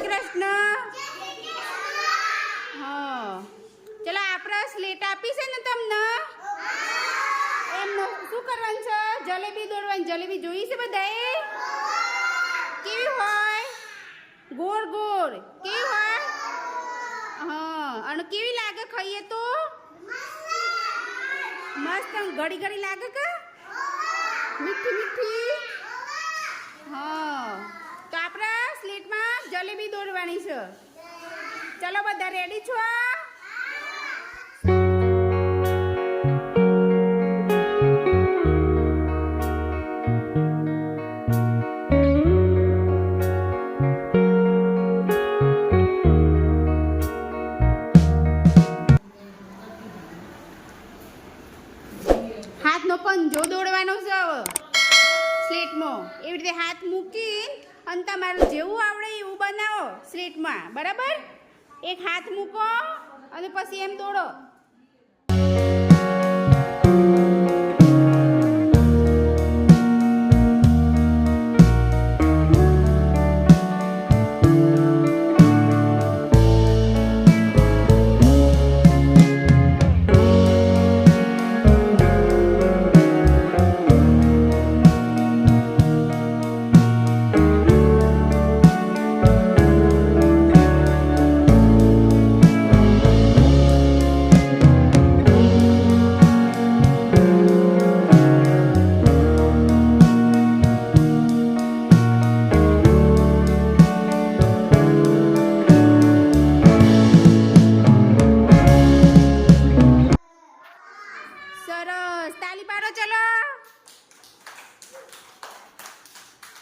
કૃષ્ણ. હા ચલો આપણે સ્લેટ આપી છે ને તમને એમ શું કરવાનું છે? જલેબી દોરવાની. જલેબી જોઈ છે બધાએ? કેવી હોય? ગોળ ગોળ. કેવી હોય? હા અને કેવી લાગે ખાઈએ તો? મસ્ત. ઘડી ઘડી લાગે કે મીઠી મીઠી? હા તો આપણે સ્લેટમાં જલેબી દોરવાની છે. ચલો બધા રેડી છો? હાથનો પંજો દોડવાનો છે સ્લેટમાં. એવી રીતે હાથ મૂકી અને તમારું જેવું આવડે એવું બનાવો સ્લેટમાં. બરાબર? એક હાથ મૂકો અને પછી એમ દોડો.